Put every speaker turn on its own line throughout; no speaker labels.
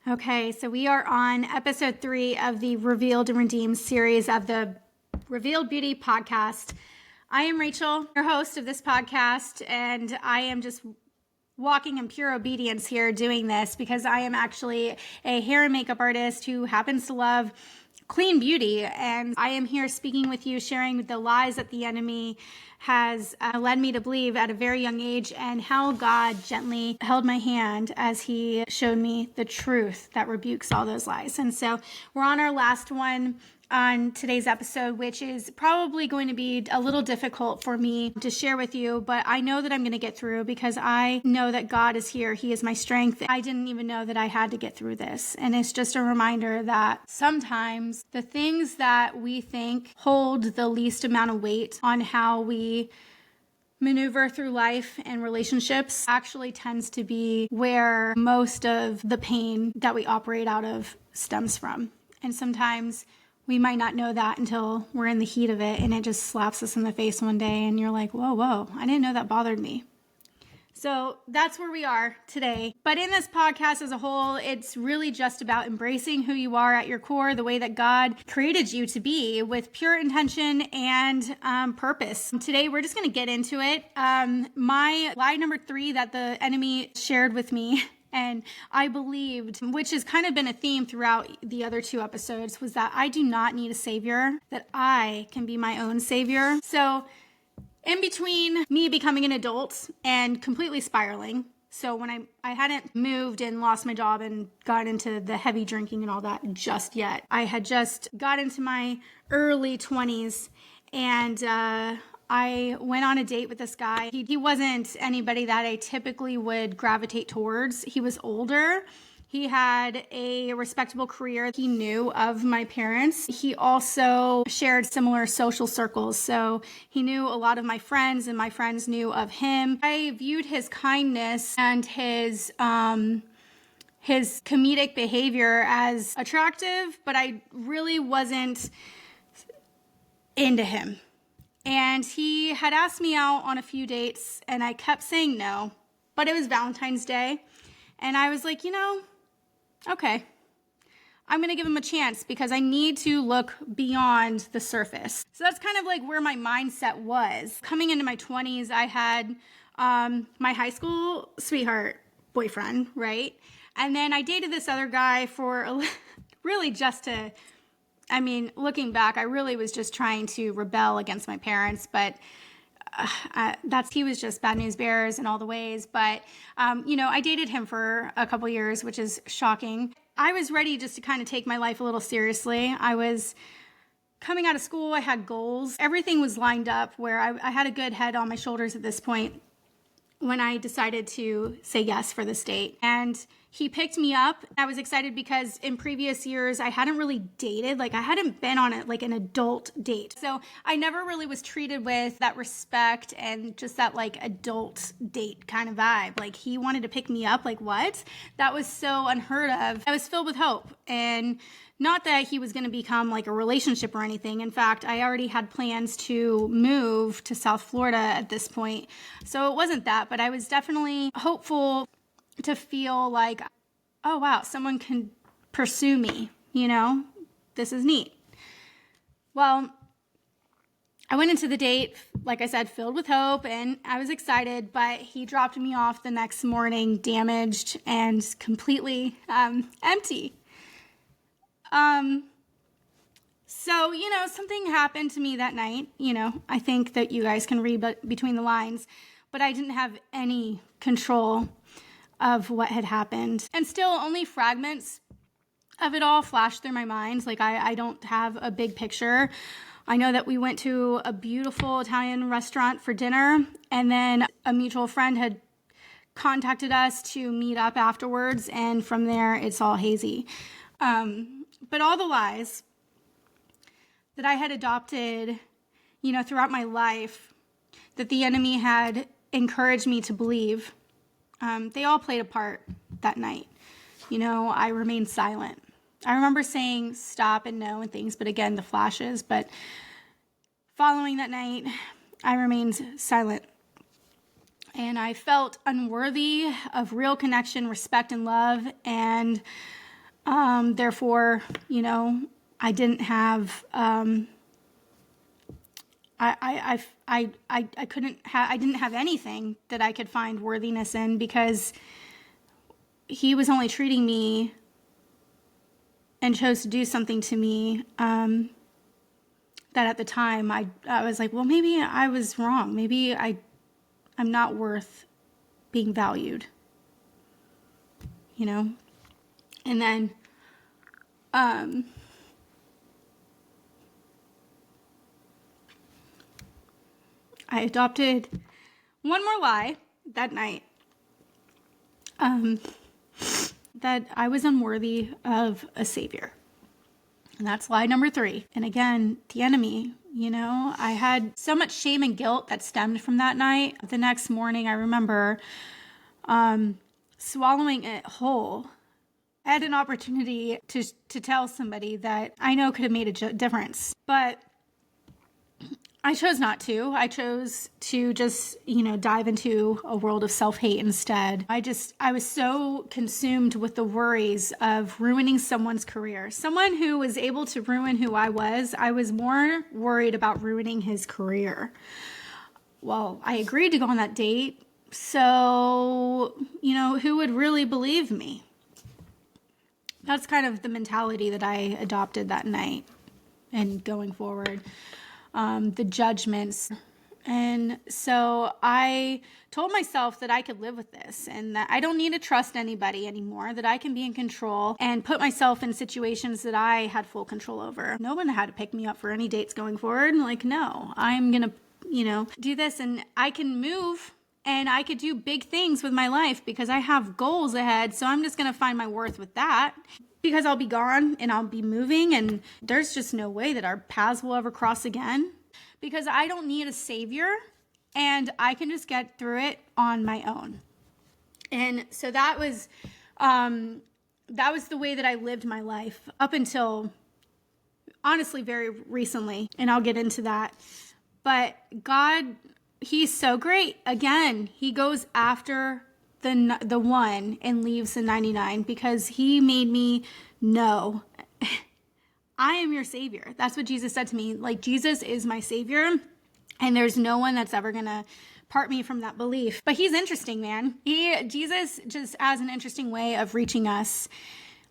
Okay, so we are on episode 3 of the Rvl'd and Redeemed series of the Rvl'd Beauty podcast. I am Rachel, your host of this podcast, and I am just walking in pure obedience here doing this because I am actually a hair and makeup artist who happens to love clean beauty, and I am here speaking with you, sharing the lies that the enemy has led me to believe at a very young age, and how God gently held my hand as he showed me the truth that rebukes all those lies. And so we're on our last one on today's episode, which is probably going to be a little difficult for me to share with you, but I know that I'm going to get through because I know that God is here. He is my strength. I didn't even know that I had to get through this. And it's just a reminder that sometimes the things that we think hold the least amount of weight on how we maneuver through life and relationships actually tends to be where most of the pain that we operate out of stems from. And sometimes we might not know that until we're in the heat of it and it just slaps us in the face one day and you're like, whoa, I didn't know that bothered me. So that's where we are today. But in this podcast as a whole, it's really just about embracing who you are at your core, the way that God created you to be, with pure intention and purpose. Today, we're just going to get into it. My lie number 3 that the enemy shared with me, and I believed, which has kind of been a theme throughout the other 2 episodes, was that I do not need a savior, that I can be my own savior. So in between me becoming an adult and completely spiraling, so when I hadn't moved and lost my job and got into the heavy drinking and all that just yet. I had just got into my early 20s, and I went on a date with this guy. He wasn't anybody that I typically would gravitate towards. He was older. He had a respectable career. He knew of my parents. He also shared similar social circles. So he knew a lot of my friends and my friends knew of him. I viewed his kindness and his comedic behavior as attractive, but I really wasn't into him. And he had asked me out on a few dates and I kept saying no, but it was Valentine's Day. And I was like, okay, I'm going to give him a chance because I need to look beyond the surface. So that's kind of like where my mindset was. Coming into my 20s, I had my high school sweetheart boyfriend, right? And then I dated this other guy for really just to, looking back, I really was just trying to rebel against my parents, but he was just bad news bears in all the ways. But, I dated him for a couple years, which is shocking. I was ready just to kind of take my life a little seriously. I was coming out of school. I had goals. Everything was lined up where I had a good head on my shoulders at this point when I decided to say yes for this date. And he picked me up. I was excited because in previous years, I hadn't really dated. I hadn't been on an adult date. So I never really was treated with that respect and just that adult date kind of vibe. He wanted to pick me up. What? That was so unheard of. I was filled with hope. And not that he was going to become a relationship or anything. In fact, I already had plans to move to South Florida at this point. So it wasn't that, but I was definitely hopeful to feel like, oh wow, someone can pursue me, this is neat. Well, I went into the date, like I said, filled with hope, and I was excited, but he dropped me off the next morning damaged and completely empty. So, something happened to me that night. I think that you guys can read between the lines, but I didn't have any control of what had happened. And still only fragments of it all flashed through my mind. I don't have a big picture. I know that we went to a beautiful Italian restaurant for dinner, and then a mutual friend had contacted us to meet up afterwards, and from there, it's all hazy. But all the lies that I had adopted, throughout my life, that the enemy had encouraged me to believe, they all played a part that night. I remained silent. I remember saying stop and no and things, but again, the flashes. But following that night, I remained silent. And I felt unworthy of real connection, respect, and love. And Therefore, I didn't have, I didn't have anything that I could find worthiness in, because he was only treating me and chose to do something to me, that at the time I was like, well, maybe I was wrong. Maybe I'm not worth being valued, And then, I adopted one more lie that night, that I was unworthy of a savior. And that's lie number 3. And again, the enemy, I had so much shame and guilt that stemmed from that night. The next morning, I remember swallowing it whole. I had an opportunity to tell somebody that I know could have made a difference, but I chose not to. I chose to just, dive into a world of self-hate instead. I was so consumed with the worries of ruining someone's career. Someone who was able to ruin who I was more worried about ruining his career. Well, I agreed to go on that date, so, who would really believe me? That's kind of the mentality that I adopted that night and going forward. The judgments. And so I told myself that I could live with this and that I don't need to trust anybody anymore, that I can be in control and put myself in situations that I had full control over. No one had to pick me up for any dates going forward. Like, no, I'm going to, do this, and I can move and I could do big things with my life because I have goals ahead. So I'm just going to find my worth with that, because I'll be gone and I'll be moving, and there's just no way that our paths will ever cross again, because I don't need a savior and I can just get through it on my own. And so that was the way that I lived my life up until, honestly, very recently. And I'll get into that. But God, he's so great. Again, he goes after the one and leaves the 99, because he made me know I am your savior. That's what Jesus said to me. Like, Jesus is my savior, and there's no one that's ever gonna part me from that belief. But he's interesting, man. Jesus just has an interesting way of reaching us.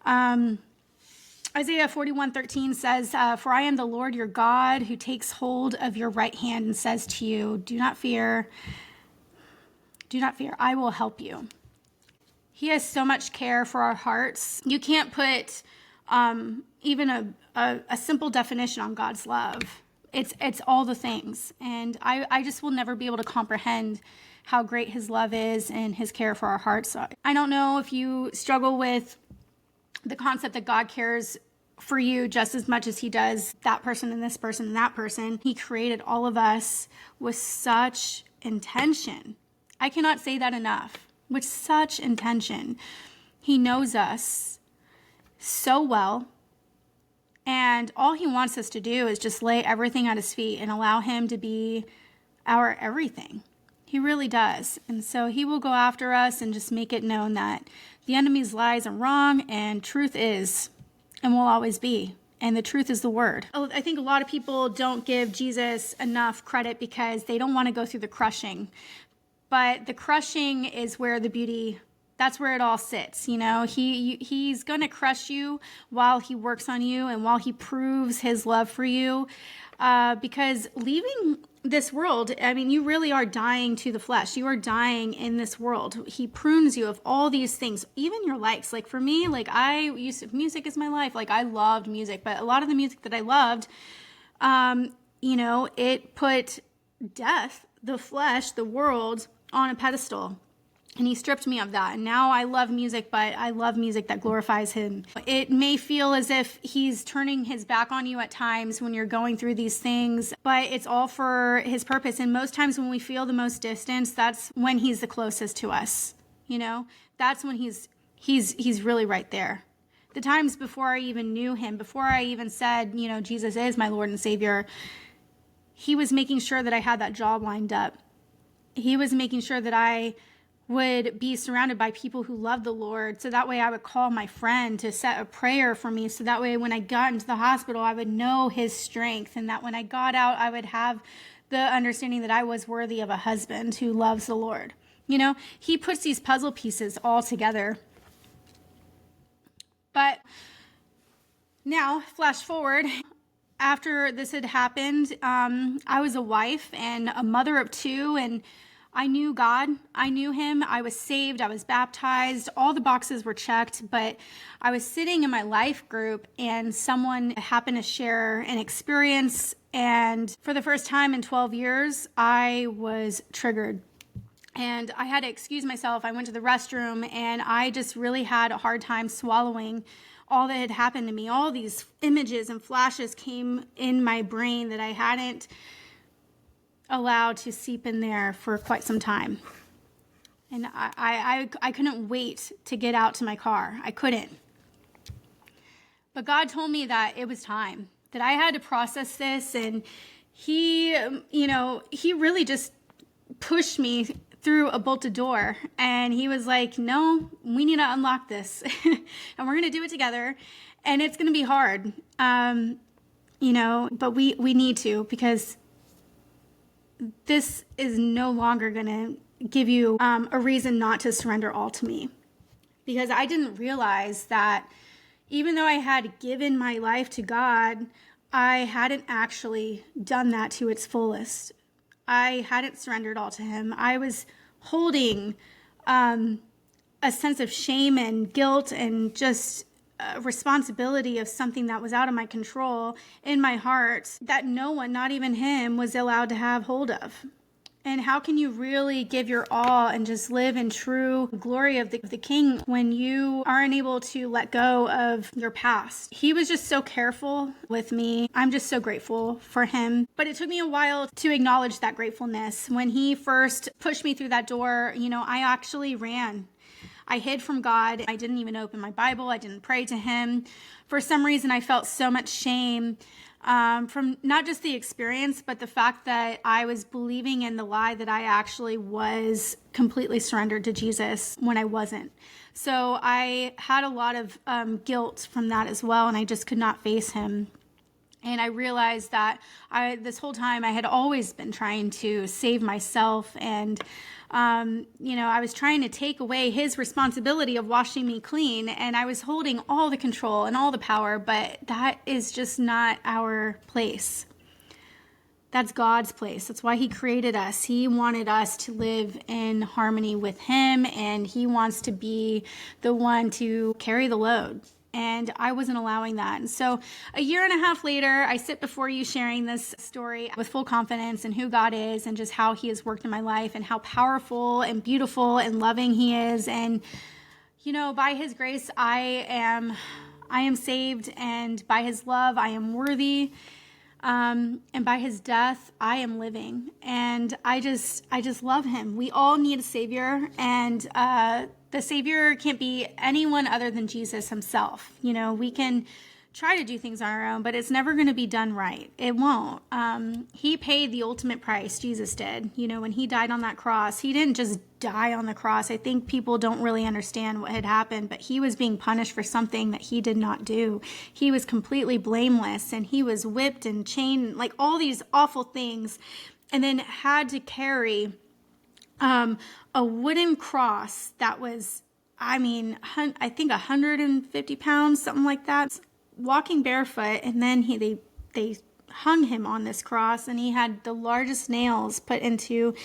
Isaiah 41:13 says, "For I am the Lord your God, who takes hold of your right hand and says to you, do not fear. Do not fear, I will help you." He has so much care for our hearts. You can't put even a simple definition on God's love. It's all the things. And I just will never be able to comprehend how great his love is and his care for our hearts. So I don't know if you struggle with the concept that God cares for you just as much as he does that person and this person and that person. He created all of us with such intention. I cannot say that enough. With such intention. He knows us so well. And all he wants us to do is just lay everything at his feet and allow him to be our everything. He really does. And so he will go after us and just make it known that the enemy's lies are wrong and truth is and will always be. And the truth is the word. I think a lot of people don't give Jesus enough credit because they don't want to go through the crushing. But the crushing is where the beauty, that's where it all sits. He's going to crush you while he works on you and while he proves his love for you. Because leaving this world, you really are dying to the flesh. You are dying in this world. He prunes you of all these things, even your likes. Like for me, music is my life. Like I loved music, but a lot of the music that I loved, it put death, the flesh, the world on a pedestal. And he stripped me of that. And now I love music, but I love music that glorifies him. It may feel as if he's turning his back on you at times when you're going through these things, but it's all for his purpose. And most times when we feel the most distance, that's when he's the closest to us. That's when he's really right there. The times before I even knew him, before I even said, Jesus is my Lord and Savior, he was making sure that I had that job lined up. He was making sure that I would be surrounded by people who loved the Lord. So that way I would call my friend to set a prayer for me. So that way when I got into the hospital, I would know his strength, and that when I got out, I would have the understanding that I was worthy of a husband who loves the Lord. He puts these puzzle pieces all together. But now, flash forward, after this had happened, I was a wife and a mother of two, and I knew God. I knew him. I was saved. I was baptized. All the boxes were checked, but I was sitting in my life group and someone happened to share an experience, and for the first time in 12 years, I was triggered. And I had to excuse myself. I went to the restroom, and I just really had a hard time swallowing all that had happened to me. All these images and flashes came in my brain that I hadn't allowed to seep in there for quite some time. And I couldn't wait to get out to my car. I couldn't. But God told me that it was time, that I had to process this. And he really just pushed me through a bolted door, and he was like, no, we need to unlock this and we're going to do it together, and it's going to be hard. But we need to, because this is no longer going to give you a reason not to surrender all to me. Because I didn't realize that even though I had given my life to God, I hadn't actually done that to its fullest. I hadn't surrendered all to him. I was holding a sense of shame and guilt and just responsibility of something that was out of my control in my heart that no one, not even him, was allowed to have hold of. And how can you really give your all and just live in true glory of the King when you aren't able to let go of your past? He was just so careful with me. I'm just so grateful for him. But it took me a while to acknowledge that gratefulness. When he first pushed me through that door, I actually ran. I hid from God. I didn't even open my Bible. I didn't pray to him. For some reason, I felt so much shame from not just the experience, but the fact that I was believing in the lie that I actually was completely surrendered to Jesus when I wasn't. So I had a lot of guilt from that as well, and I just could not face him. And I realized that this whole time I had always been trying to save myself, and I was trying to take away his responsibility of washing me clean, and I was holding all the control and all the power, but that is just not our place. That's God's place. That's why he created us. He wanted us to live in harmony with him, and he wants to be the one to carry the load. And I wasn't allowing that. And so a year and a half later, I sit before you sharing this story with full confidence in who God is and just how he has worked in my life and how powerful and beautiful and loving he is. And, by his grace, I am saved, and by his love, I am worthy. And by his death, I am living. And I just love him. We all need a savior, and the savior can't be anyone other than Jesus himself. We can try to do things on our own, but it's never going to be done right. It won't. He paid the ultimate price, Jesus did. When he died on that cross, he didn't just die on the cross. I think people don't really understand what had happened, but he was being punished for something that he did not do. He was completely blameless, and he was whipped and chained, like all these awful things, and then had to carry a wooden cross that was, I think 150 pounds, something like that, walking barefoot. And then they hung him on this cross, and he had the largest nails put into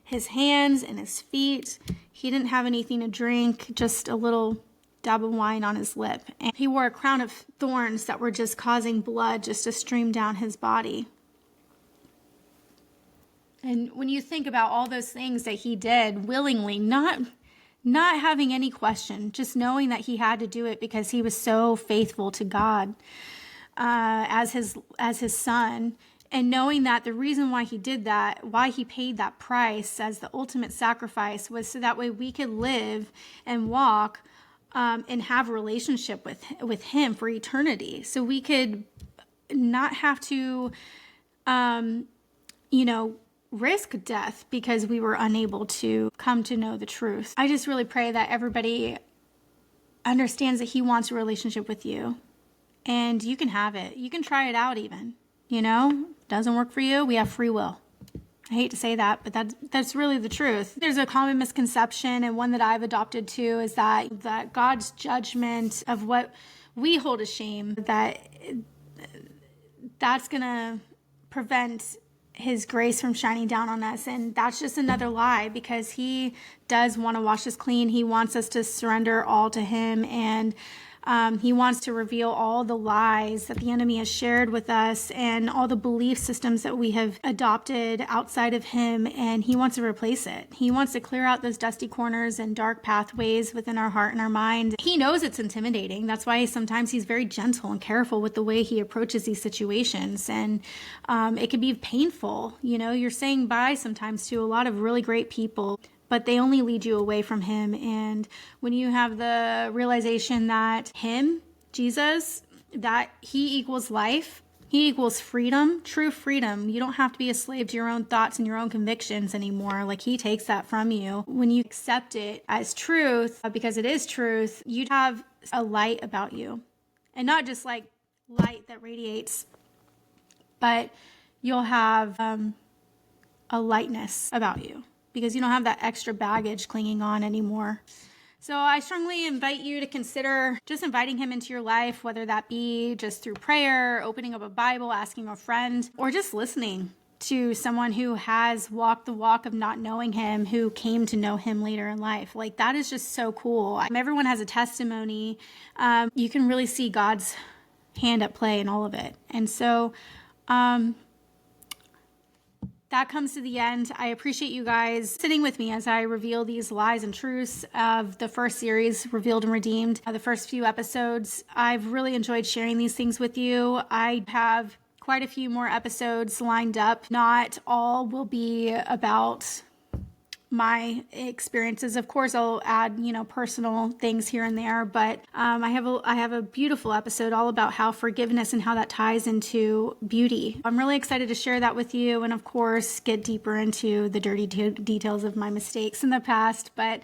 his hands and his feet. He didn't have anything to drink, just a little dab of wine on his lip. And he wore a crown of thorns that were just causing blood just to stream down his body. And when you think about all those things that he did willingly, not having any question, just knowing that he had to do it because he was so faithful to God as his son, and knowing that the reason why he did that, why he paid that price as the ultimate sacrifice, was so that way we could live and walk and have a relationship with him for eternity. So we could not have to, risk death because we were unable to come to know the truth. I just really pray that everybody understands that he wants a relationship with you, and you can have it. You can try it out even, doesn't work for you. We have free will. I hate to say that, but that's really the truth. There's a common misconception, and one that I've adopted too, is that God's judgment of what we hold as shame, that's going to prevent his grace from shining down on us. And that's just another lie, because he does want to wash us clean. He wants us to surrender all to him, and he wants to reveal all the lies that the enemy has shared with us and all the belief systems that we have adopted outside of him, and he wants to replace it. He wants to clear out those dusty corners and dark pathways within our heart and our mind. He knows it's intimidating. That's why sometimes he's very gentle and careful with the way he approaches these situations, and it can be painful. You're saying bye sometimes to a lot of really great people, but they only lead you away from him. And when you have the realization that him, Jesus, that he equals life, he equals freedom, true freedom. You don't have to be a slave to your own thoughts and your own convictions anymore. Like, he takes that from you. When you accept it as truth, because it is truth, you have a light about you. And not just like light that radiates, but you'll have a lightness about you, because you don't have that extra baggage clinging on anymore. So I strongly invite you to consider just inviting him into your life, whether that be just through prayer, opening up a Bible, asking a friend, or just listening to someone who has walked the walk of not knowing him, who came to know him later in life. Like, that is just so cool. Everyone has a testimony. You can really see God's hand at play in all of it. And so, that comes to the end. I appreciate you guys sitting with me as I reveal these lies and truths of the first series, Rvl'd and Redeemed, the first few episodes. I've really enjoyed sharing these things with you. I have quite a few more episodes lined up. Not all will be about my experiences. Of course, I'll add, personal things here and there, but I have a beautiful episode all about how forgiveness and how that ties into beauty. I'm really excited to share that with you, and of course, get deeper into the dirty details of my mistakes in the past. But,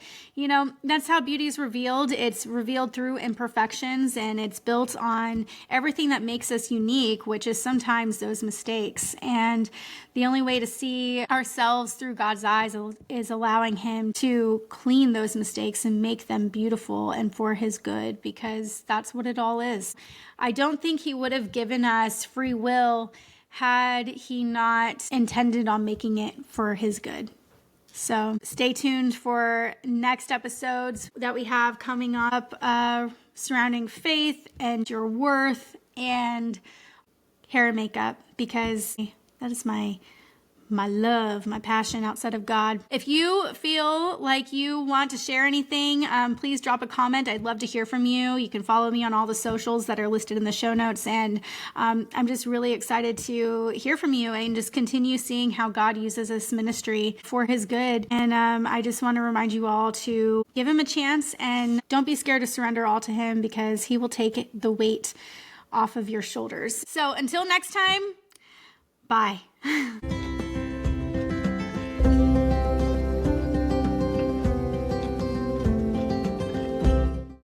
that's how beauty is revealed. It's revealed through imperfections, and it's built on everything that makes us unique, which is sometimes those mistakes. And the only way to see ourselves through God's eyes is allowing him to clean those mistakes and make them beautiful and for his good, because that's what it all is. I don't think he would have given us free will had he not intended on making it for his good. So stay tuned for next episodes that we have coming up surrounding faith and your worth and hair and makeup, because that is my love, my passion outside of God. If you feel like you want to share anything, please drop a comment. I'd love to hear from you. You can follow me on all the socials that are listed in the show notes. And I'm just really excited to hear from you and just continue seeing how God uses this ministry for his good. And I just want to remind you all to give him a chance, and don't be scared to surrender all to him, because he will take the weight off of your shoulders. So until next time, bye.